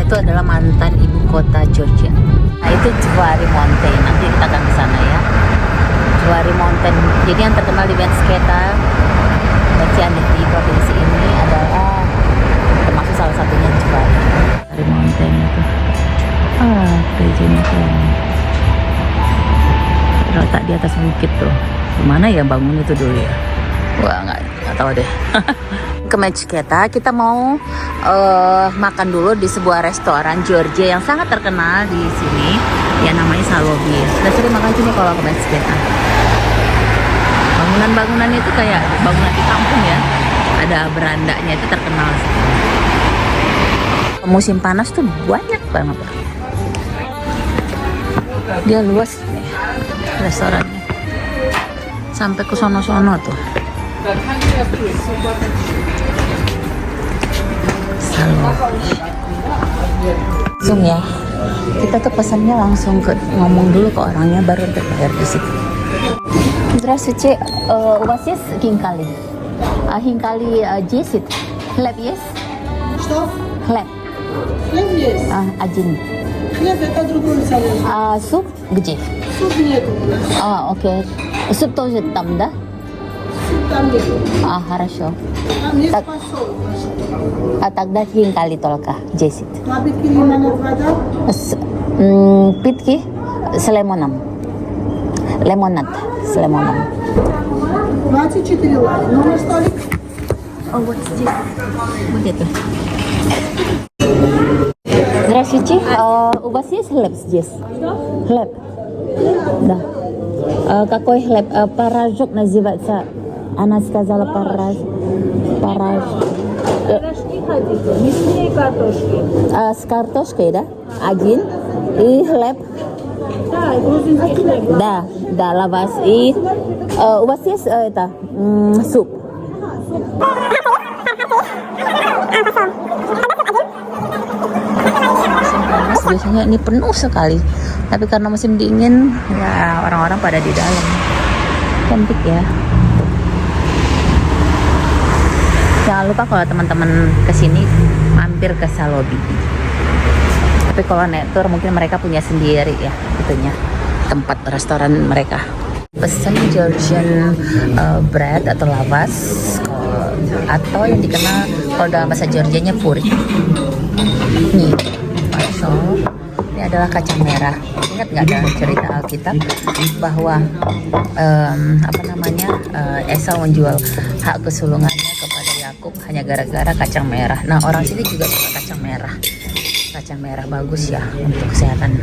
itu adalah mantan ibu kota Georgia. Nah itu Jewari Mountain, nanti kita akan ke sana ya. Jewari Mountain, jadi yang terkenal di Bensketa di provinsi ini adalah termasuk salah satunya Jewari Mountain itu. Gerejanya tuh letak di atas bukit tuh. Gimana ya bangun itu dulu ya? Wah nggak tahu deh. Ke Bensketa kita mau makan dulu di sebuah restoran Georgia yang sangat terkenal di sini, ya namanya Salobi. Sudah sering makan sini kalau ke Bensketa. Bangunan-bangunan itu kayak bangunan di kampung ya, ada berandanya, itu terkenal sih. Musim panas tuh banyak banget. Dia luas nih restorannya, sampai ke sono-sono tuh. Langsung ya, kita tuh pesannya langsung ngomong dulu ke orangnya, baru terbayar di situ. Здравствуйте, у вас есть хинкали? Хинкали 10. Хлеб есть? Что? Хлеб. Хлеб есть. Один. Хлеб это другой салат. А суп где? Суп нету у нас. Окей. Суп тоже там, да? Суп там нету. Хорошо. Там есть Так. фасоль. Тогда хинкали только 10. Напитки лимонад вода. Питки с лимоном. Лимонад с лимоном. 24 лари. Номер столик. Вот здесь. Вот это. Здравствуйте. У вас есть хлеб здесь? Хлеб? Да. Какой хлеб? Порошок называется. Она сказала порошок. Пирожки хотите? Мясные картошки. С картошкой, да? Один. И хлеб. Да, грузинский хлеб. Да, лаваш. И у вас есть это суп? Musim panas biasanya ini penuh sekali, tapi karena musim dingin ya orang-orang pada di dalam. Cantik ya. Jangan lupa kalau teman-teman kesini mampir ke Salobi. Tapi kalau naik tour mungkin mereka punya sendiri ya itunya, tempat restoran mereka. Pesen Georgian bread atau lavas, atau yang dikenal kalau dalam bahasa Georgianya puri. Nih, bakso. Ini adalah kacang merah. Ingat nggak dalam cerita Alkitab bahwa Esau menjual hak kesulungannya kepada Yakub hanya gara-gara kacang merah. Nah orang sini juga suka kacang merah. Kacang merah bagus ya untuk kesehatan.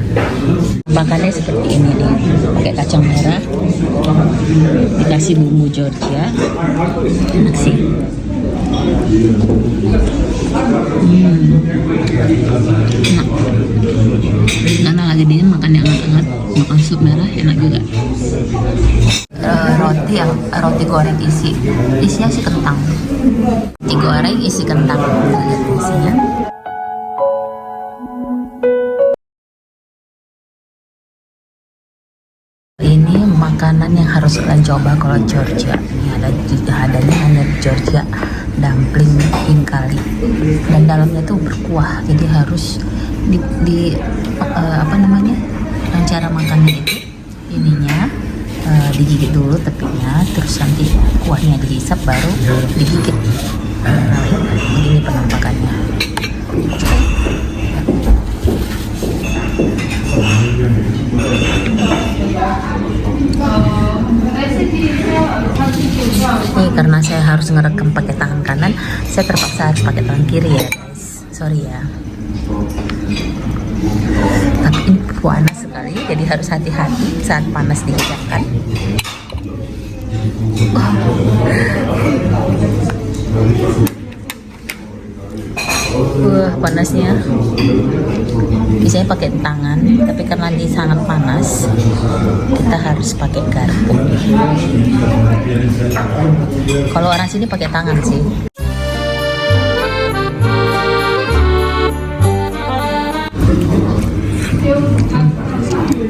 Makannya seperti ini nih, pakai kacang merah, dikasih bumbu Georgia, enak sih. Karena lagi dingin makan yang hangat-hangat, makan sup merah enak juga. Roti goreng isinya sih kentang. Roti goreng isi kentang. Lihat isinya. Ini makanan yang harus kalian coba kalau Georgia. Ini ada Georgia dumpling hinkali, dan dalamnya tuh berkuah, jadi harus cara makannya itu ininya digigit dulu tepinya, terus nanti kuahnya dihisap baru digigit. Begini penampakannya. Nih karena saya harus ngerekam pakai tangan kanan, saya terpaksa harus pakai tangan kiri ya guys, sorry ya. Tapi ini panas sekali, jadi harus hati-hati saat panas dihidangkan. Panasnya biasanya pakai tangan, tapi karena ini sangat panas kita harus pakai garpu. Kalau orang sini pakai tangan sih.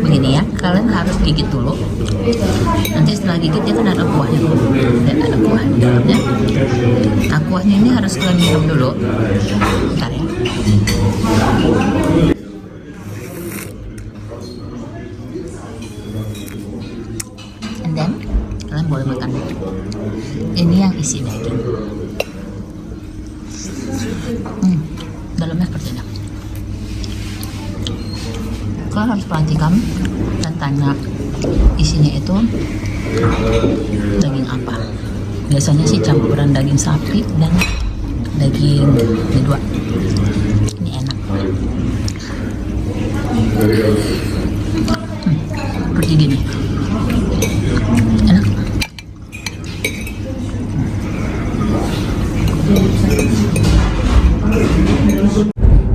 Begini ya, kalian harus gigit dulu. Nanti setelah gigit dia kan ada kuahnya, ada kuah di dalamnya. Aquanya ini harus kalian minum dulu. Bentar ya. And then kalian boleh makan. Ini yang isi daging. Dalamnya seperti ini. Kalian harus perhatikan dan tanya isinya itu daging apa. Biasanya sih campuran daging sapi dan daging kedua. Ini enak. Seperti gini. Enak.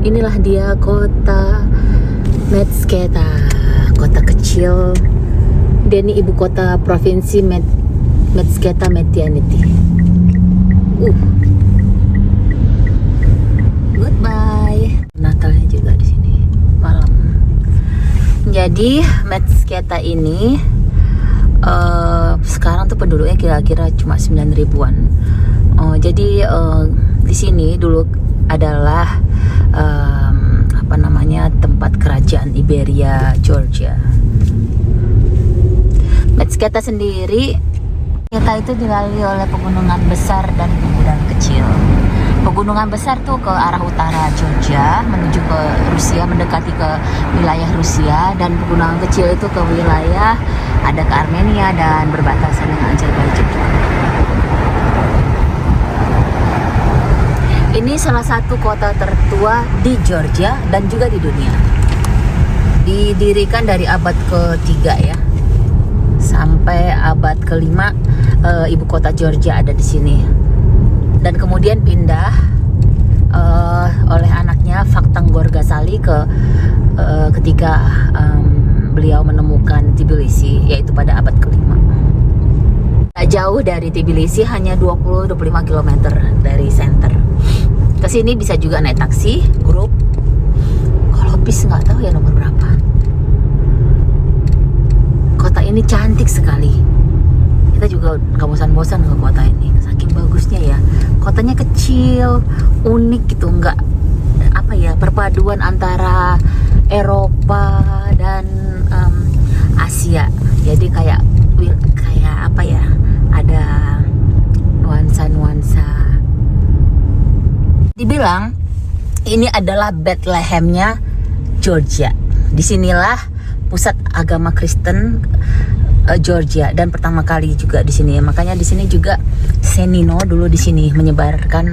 Inilah dia kota Metsketa, kota kecil. Dia ini ibu kota provinsi Metsketa Metianiti. Goodbye. Natalnya juga di sini malam. Jadi Metsketa ini sekarang tuh penduduknya kira-kira cuma 9 ribuan. Jadi di sini dulu adalah tempat kerajaan Iberia Georgia. Metsketa sendiri, Metsketa itu dilalui oleh pegunungan besar dan pegunungan kecil. Pegunungan besar tuh ke arah utara Georgia menuju ke Rusia, mendekati ke wilayah Rusia, dan pegunungan kecil itu ke wilayah ada ke Armenia dan berbatasan dengan Azerbaijan juga. Ini salah satu kota tertua di Georgia dan juga di dunia. Didirikan dari abad ke-3 ya, sampai abad ke-5 ibu kota Georgia ada di sini. Dan kemudian pindah oleh anaknya Vakhtang Gorgasali ketika beliau menemukan Tbilisi, yaitu pada abad ke-5. Jauh dari Tbilisi, hanya 20-25 km dari center. Kesini bisa juga naik taksi, grup. Kalau bis nggak tahu ya nomor berapa. Kota ini cantik sekali. Kita juga nggak bosan-bosan ke kota ini. Saking bagusnya ya. Kotanya kecil, unik gitu, nggak perpaduan antara Eropa dan Asia. Jadi kayak ada nuansa-nuansa. Dibilang ini adalah Bethlehemnya Georgia. Disinilah pusat agama Kristen Georgia, dan pertama kali juga di sini. Makanya di sini juga Senino dulu di sini menyebarkan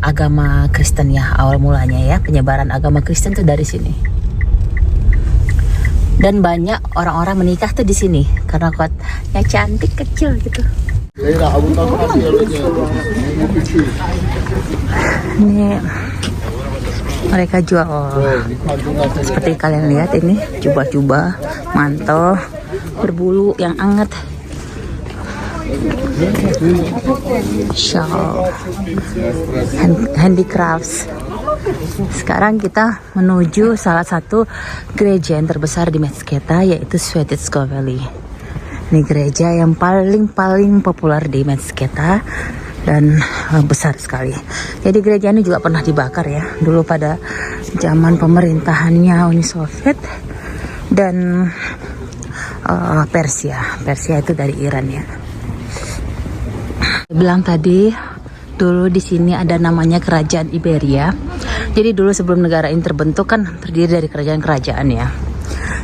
agama Kristen ya, awal mulanya ya, penyebaran agama Kristen tuh dari sini. Dan banyak orang-orang menikah tuh di sini karena kotanya cantik, kecil gitu. Ini mereka jual seperti kalian lihat ini, jubah-jubah, mantel berbulu yang anget, shawl, handicrafts. Sekarang kita menuju salah satu gereja yang terbesar di Metsketa, yaitu Svetitsko-Veli. Ini gereja yang paling populer di Metsketa dan besar sekali. Jadi gereja ini juga pernah dibakar ya, dulu pada zaman pemerintahannya Uni Soviet dan Persia. Persia itu dari Iran ya. Bilang tadi dulu di sini ada namanya Kerajaan Iberia. Jadi dulu sebelum negara ini terbentuk kan terdiri dari kerajaan-kerajaan ya.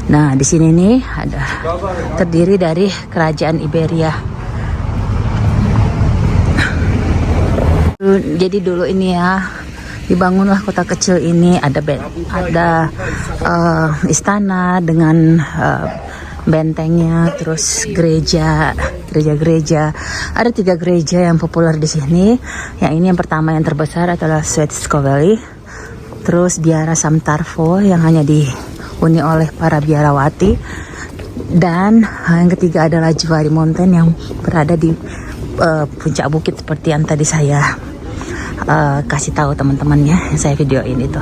Nah di sini nih ada terdiri dari Kerajaan Iberia. Jadi dulu ini ya dibangunlah kota kecil ini, ada istana dengan bentengnya, terus gereja. Ada 3 gereja yang populer di sini. Yang ini yang pertama yang terbesar adalah Svetitsko-Veli. Terus Biara Samtarvo yang hanya dihuni oleh para biarawati. Dan yang ketiga adalah Juari Mountain yang berada di puncak bukit seperti yang tadi saya kasih tahu teman-temannya, saya videoin itu.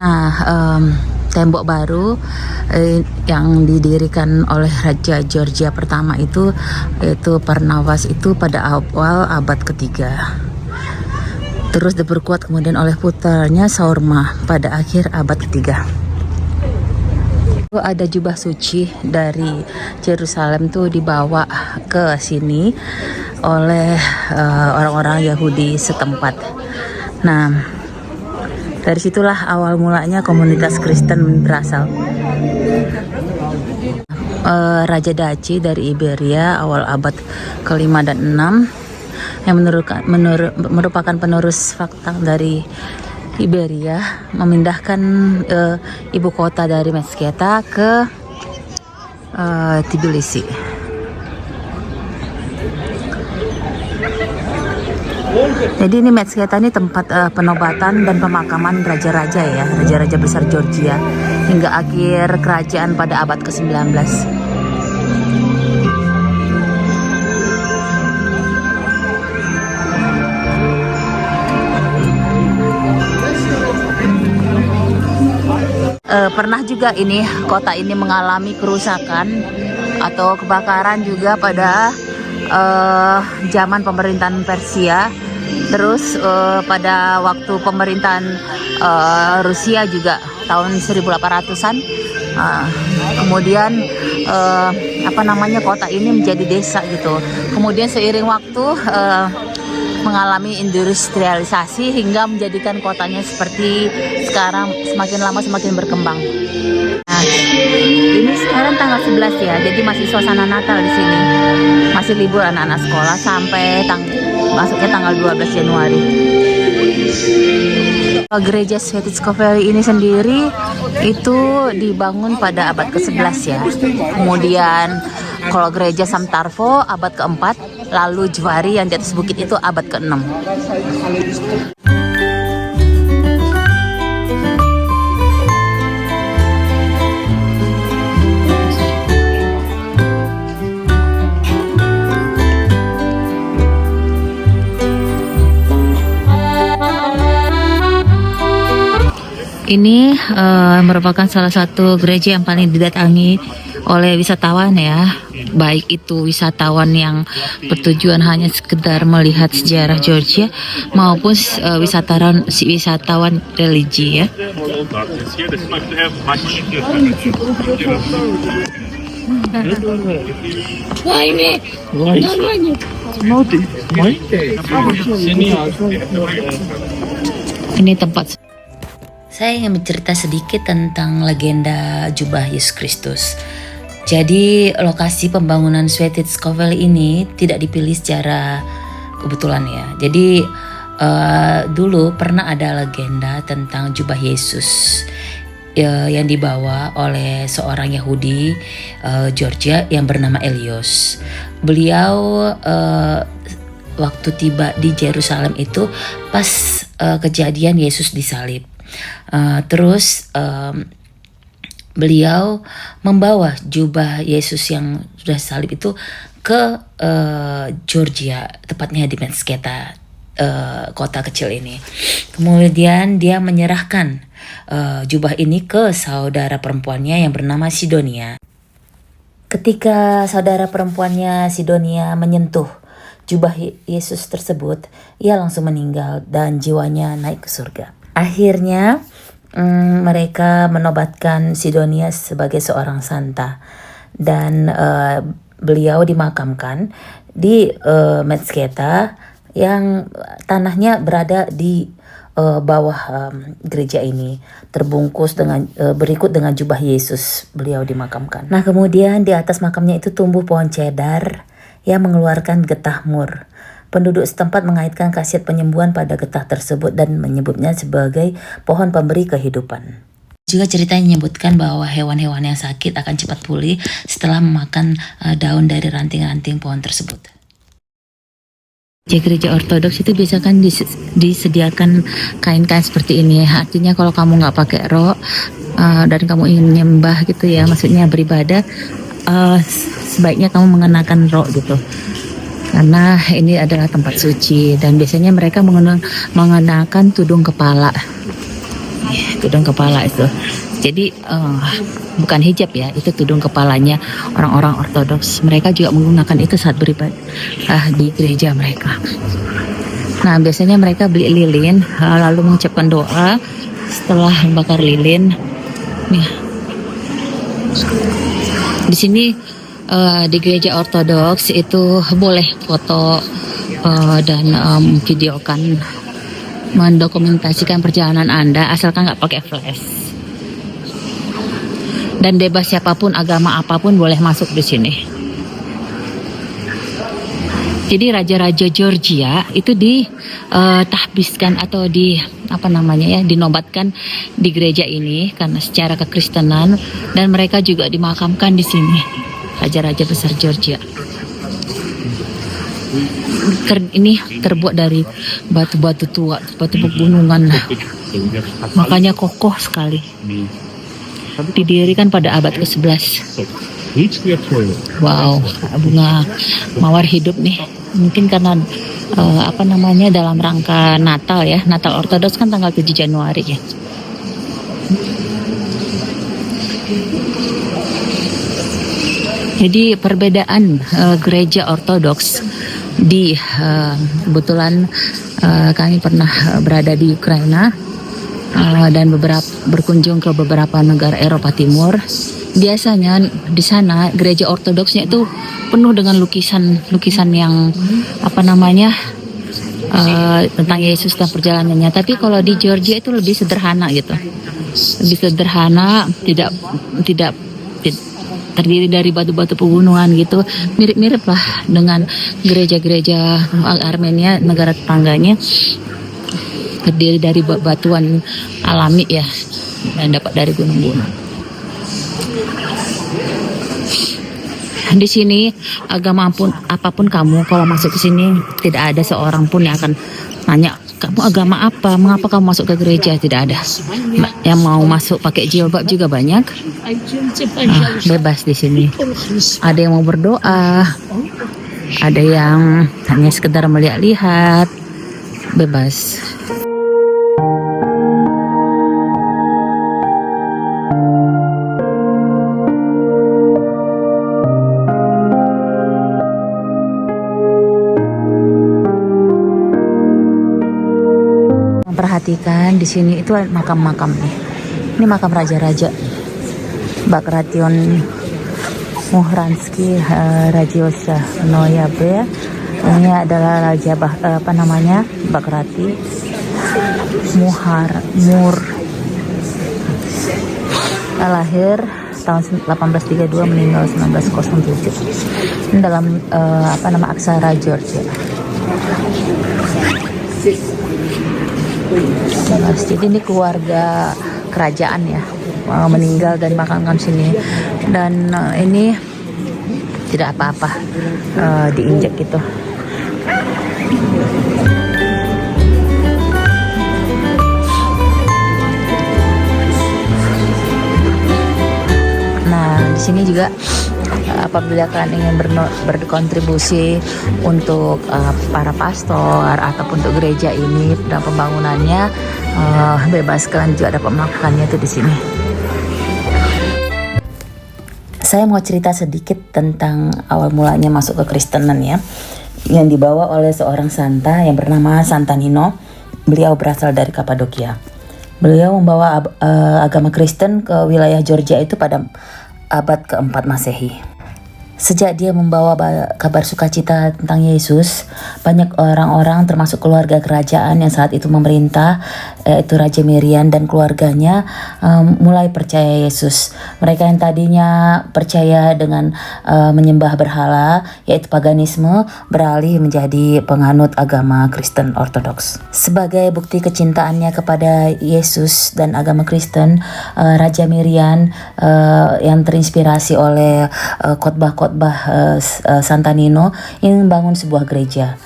Nah, tembok baru yang didirikan oleh Raja Georgia pertama itu, yaitu Parnavas, itu pada awal abad ketiga. Terus diperkuat kemudian oleh putranya Saurma pada akhir abad ketiga. Ada jubah suci dari Yerusalem tuh dibawa ke sini oleh orang-orang Yahudi setempat. Nah, dari situlah awal mulanya komunitas Kristen berasal. Raja Daci dari Iberia awal abad ke-5 dan 6 yang merupakan penerus fakta dari Iberia memindahkan ibu kota dari Meskheta ke Tbilisi. Jadi ini Meskheta ini tempat penobatan dan pemakaman raja-raja ya, raja-raja besar Georgia hingga akhir kerajaan pada abad ke-19. Pernah juga ini kota ini mengalami kerusakan atau kebakaran juga pada zaman pemerintahan Persia. Terus pada waktu pemerintahan Rusia juga tahun 1800-an. Kemudian kota ini menjadi desa gitu. Kemudian seiring waktu mengalami industrialisasi hingga menjadikan kotanya seperti sekarang, semakin lama semakin berkembang. Nah, ini sekarang tanggal 11 ya, jadi masih suasana Natal di sini. Masih libur anak-anak sekolah sampai masuknya tanggal 12 Januari. Gereja Svetitskopeli ini sendiri itu dibangun pada abad ke-11 ya. Kemudian kalau gereja Samtarvo abad ke-4, lalu Jvari yang di atas bukit itu abad ke-6. Ini merupakan salah satu gereja yang paling didatangi oleh wisatawan ya, baik itu wisatawan yang bertujuan hanya sekedar melihat sejarah Georgia maupun wisatawan religi ya. Wah ini namanya. Ini tempat. Saya ingin bercerita sedikit tentang legenda jubah Yesus Kristus. Jadi lokasi pembangunan Svetitskopeli ini tidak dipilih secara kebetulan ya. Jadi dulu pernah ada legenda tentang jubah Yesus yang dibawa oleh seorang Yahudi Georgia yang bernama Elios. Beliau waktu tiba di Yerusalem itu pas kejadian Yesus disalib. Terus beliau membawa jubah Yesus yang sudah salib itu ke Georgia, tepatnya di Meskheta, kota kecil ini. Kemudian dia menyerahkan jubah ini ke saudara perempuannya yang bernama Sidonia. Ketika saudara perempuannya Sidonia menyentuh jubah Yesus tersebut, ia langsung meninggal dan jiwanya naik ke surga. Akhirnya mereka menobatkan Sidonia sebagai seorang santa dan beliau dimakamkan di Meskheta yang tanahnya berada di bawah gereja ini, terbungkus dengan berikut dengan jubah Yesus beliau dimakamkan. Nah kemudian di atas makamnya itu tumbuh pohon cedar yang mengeluarkan getah mur. Penduduk setempat mengaitkan khasiat penyembuhan pada getah tersebut dan menyebutnya sebagai pohon pemberi kehidupan. Juga ceritanya menyebutkan bahwa hewan-hewan yang sakit akan cepat pulih setelah memakan daun dari ranting-ranting pohon tersebut. Gereja Ortodoks itu biasa kan disediakan kain-kain seperti ini. Artinya kalau kamu nggak pakai rok dan kamu ingin menyembah gitu ya, maksudnya beribadah, sebaiknya kamu mengenakan rok gitu. Karena ini adalah tempat suci dan biasanya mereka mengenakan tudung kepala. Tudung kepala itu. Jadi bukan hijab ya, itu tudung kepalanya orang-orang Ortodoks. Mereka juga menggunakan itu saat beribadah di gereja mereka. Nah, biasanya mereka beli lilin lalu mengucapkan doa setelah membakar lilin. Nih. Di sini di gereja Ortodoks itu boleh foto dan videokan, mendokumentasikan perjalanan Anda asalkan nggak pakai flash. Dan bebas siapapun, agama apapun boleh masuk di sini. Jadi raja-raja Georgia itu ditahbiskan atau dinobatkan di gereja ini karena secara kekristenan, dan mereka juga dimakamkan di sini. Raja-raja besar Georgia. Ini terbuat dari batu-batu tua, batu pegunungan. Makanya kokoh sekali. Didirikan pada abad ke-11. Wow, bunga mawar hidup nih. Mungkin karena dalam rangka Natal ya. Natal Ortodoks kan tanggal 7 Januari ya. Jadi perbedaan gereja Ortodoks di kebetulan kami pernah berada di Ukraina dan berkunjung ke beberapa negara Eropa Timur. Biasanya di sana gereja Ortodoksnya itu penuh dengan lukisan yang tentang Yesus dan perjalanannya. Tapi kalau di Georgia itu lebih sederhana gitu, lebih sederhana, tidak terdiri dari batu-batu pegunungan gitu, mirip-mirip lah dengan gereja-gereja Armenia, negara tetangganya, terdiri dari batuan alami ya, dan dapat dari gunung-gunung. Di sini agama apapun kamu, kalau masuk ke sini tidak ada seorang pun yang akan nanya kamu agama apa, mengapa kamu masuk ke gereja. Tidak ada. Yang mau masuk pakai jilbab juga banyak. Bebas di sini. Ada yang mau berdoa, ada yang hanya sekedar melihat-lihat. Bebas. Perhatikan di sini itu makam-makam nih. Ini makam raja-raja. Bagration Muhransky Radiosa Noyabe. Ini adalah raja Bagrati Mur. Lahir tahun 1832, meninggal 1907. Ini dalam aksara Georgia. Jadi ini keluarga kerajaan ya, meninggal dan dimakamkan sini, dan ini tidak apa-apa diinjak gitu. Nah, di sini juga apabila kalian ingin berkontribusi untuk para pastor ataupun untuk gereja ini dan pembangunannya, bebas, kalian juga dapat melakukannya itu di sini. Saya mau cerita sedikit tentang awal mulanya masuk ke Kristenan ya, yang dibawa oleh seorang santa yang bernama Santa Nino. Beliau berasal dari Kapadokia. Beliau membawa agama Kristen ke wilayah Georgia itu pada abad keempat Masehi. Sejak dia membawa kabar sukacita tentang Yesus, banyak orang-orang termasuk keluarga kerajaan yang saat itu memerintah, yaitu Raja Mirian dan keluarganya, mulai percaya Yesus. Mereka yang tadinya percaya dengan menyembah berhala, yaitu paganisme, beralih menjadi penganut agama Kristen Ortodoks. Sebagai bukti kecintaannya kepada Yesus dan agama Kristen, Raja Mirian yang terinspirasi oleh khotbah Santa Nino ingin membangun sebuah gereja,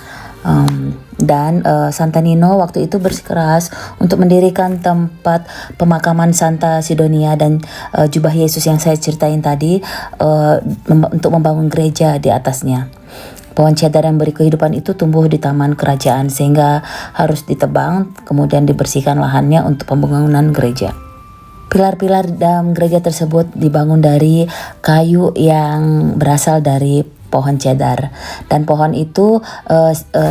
dan Santa Nino waktu itu bersikeras untuk mendirikan tempat pemakaman Santa Sidonia dan jubah Yesus yang saya ceritain tadi, untuk membangun gereja di atasnya. Pohon cedar yang beri kehidupan itu tumbuh di taman kerajaan sehingga harus ditebang, kemudian dibersihkan lahannya untuk pembangunan gereja. Pilar-pilar dalam gereja tersebut dibangun dari kayu yang berasal dari pohon cedar, dan pohon itu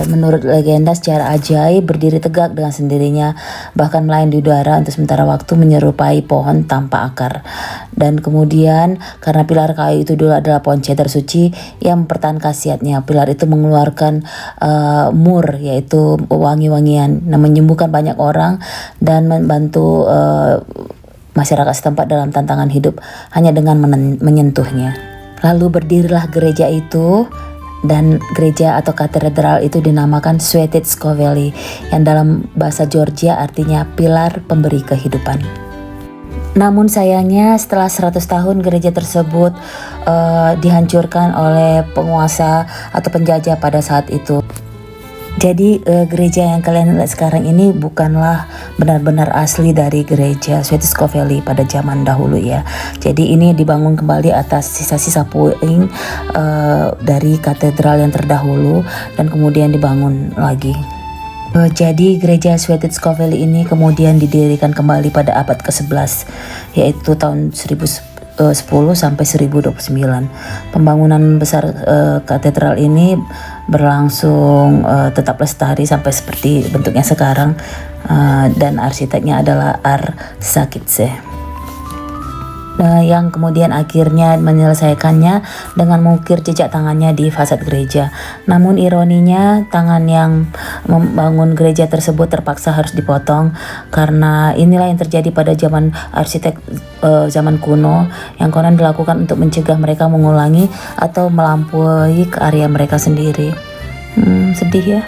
menurut legenda secara ajaib berdiri tegak dengan sendirinya, bahkan melayang di udara untuk sementara waktu menyerupai pohon tanpa akar. Dan kemudian karena pilar kayu itu dulu adalah pohon cedar suci yang mempertahankan khasiatnya, pilar itu mengeluarkan mur, yaitu wangi-wangian, nah, menyembuhkan banyak orang dan membantu masyarakat setempat dalam tantangan hidup hanya dengan menyentuhnya. Lalu berdirilah gereja itu, dan gereja atau katedral itu dinamakan Svetitskovelli, yang dalam bahasa Georgia artinya pilar pemberi kehidupan. Namun sayangnya setelah 100 tahun gereja tersebut dihancurkan oleh penguasa atau penjajah pada saat itu. Jadi gereja yang kalian lihat sekarang ini bukanlah benar-benar asli dari gereja Svetitskovelli pada zaman dahulu ya. Jadi ini dibangun kembali atas sisa-sisa puing dari katedral yang terdahulu dan kemudian dibangun lagi. Jadi gereja Svetitskovelli ini kemudian didirikan kembali pada abad ke-11, yaitu tahun 1010 sampai 1029. Pembangunan besar katedral ini berlangsung tetap lestari sampai seperti bentuknya sekarang, dan arsiteknya adalah Sakitse. Yang kemudian akhirnya menyelesaikannya dengan mengukir jejak tangannya di fasad gereja. Namun ironinya, tangan yang membangun gereja tersebut terpaksa harus dipotong, karena inilah yang terjadi pada zaman arsitek zaman kuno, yang konon dilakukan untuk mencegah mereka mengulangi atau melampaui karya mereka sendiri. Sedih ya.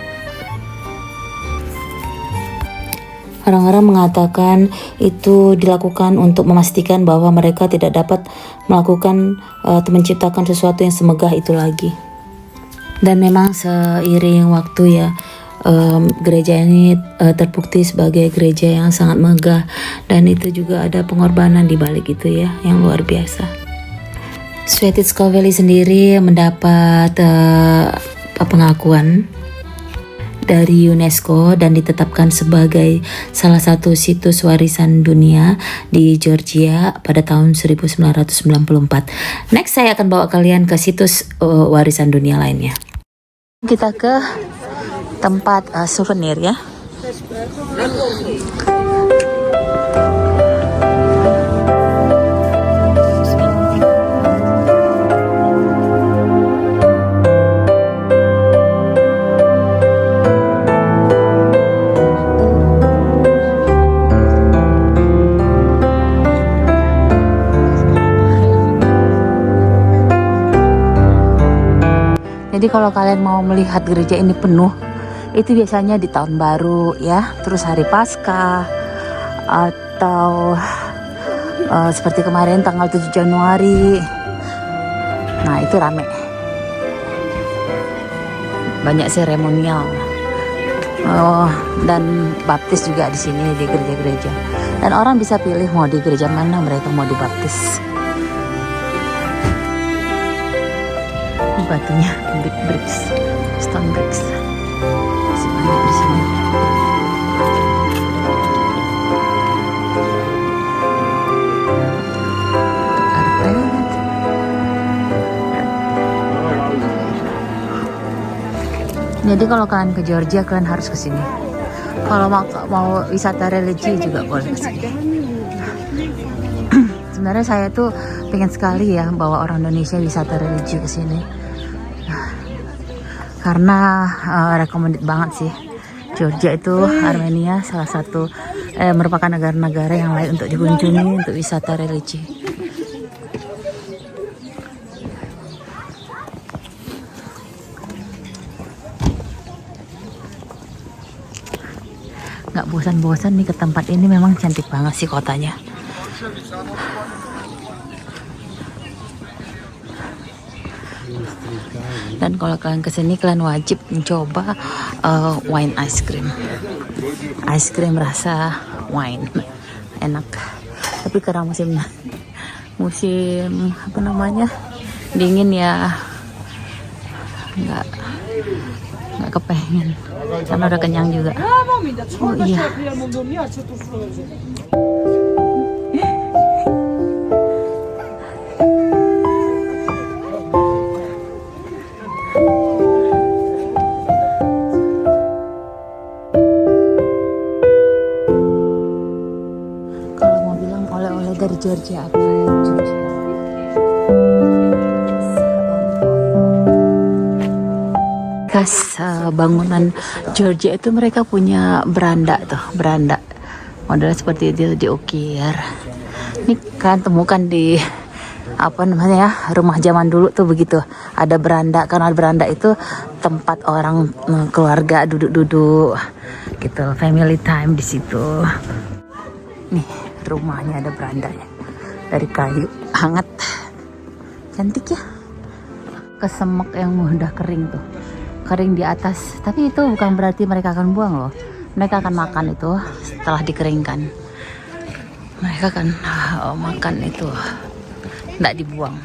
Orang-orang mengatakan itu dilakukan untuk memastikan bahwa mereka tidak dapat melakukan atau menciptakan sesuatu yang semegah itu lagi. Dan memang seiring waktu ya, gereja ini terbukti sebagai gereja yang sangat megah, dan itu juga ada pengorbanan di balik itu ya, yang luar biasa. Svetitskovelli sendiri mendapat pengakuan dari UNESCO dan ditetapkan sebagai salah satu situs warisan dunia di Georgia pada tahun 1994. Next saya akan bawa kalian ke situs warisan dunia lainnya. Kita ke tempat souvenir ya. Jadi kalau kalian mau melihat gereja ini penuh, itu biasanya di tahun baru ya, terus hari Paskah, atau seperti kemarin tanggal 7 Januari. Nah itu rame, banyak seremonial. Dan baptis juga di sini di gereja-gereja. Dan orang bisa pilih mau di gereja mana mereka mau dibaptis. Batunya bricks, stone bricks, masih banyak di sini. Karpet. Jadi kalau kalian ke Georgia, kalian harus ke sini. Kalau mau wisata religi juga boleh ke sini. Sebenarnya saya tuh pengen sekali ya bawa orang Indonesia wisata religi ke sini. Karena recommended banget sih. Georgia itu Armenia salah satu merupakan negara-negara yang lain untuk dikunjungi untuk wisata religi. Nggak bosan-bosan nih ke tempat ini, memang cantik banget sih kotanya. Dan kalau kalian kesini, kalian wajib mencoba wine ice cream. Ice cream rasa wine, enak. Tapi karena musim apa namanya dingin ya, nggak kepengen. Karena udah kenyang juga. Oh iya. dari Georgia apa? Georgia. Khas bangunan Georgia itu mereka punya beranda tuh, beranda model seperti itu diukir. Ini kan temukan di apa namanya ya, rumah zaman dulu tuh begitu, ada beranda, karena beranda itu tempat orang keluarga duduk-duduk gitu, family time di situ. Nih rumahnya ada berandanya dari kayu, hangat, cantik ya. Kesemek yang udah kering tuh, kering di atas, tapi itu bukan berarti mereka akan buang loh, mereka akan makan itu setelah dikeringkan. Mereka akan makan itu, nggak dibuang.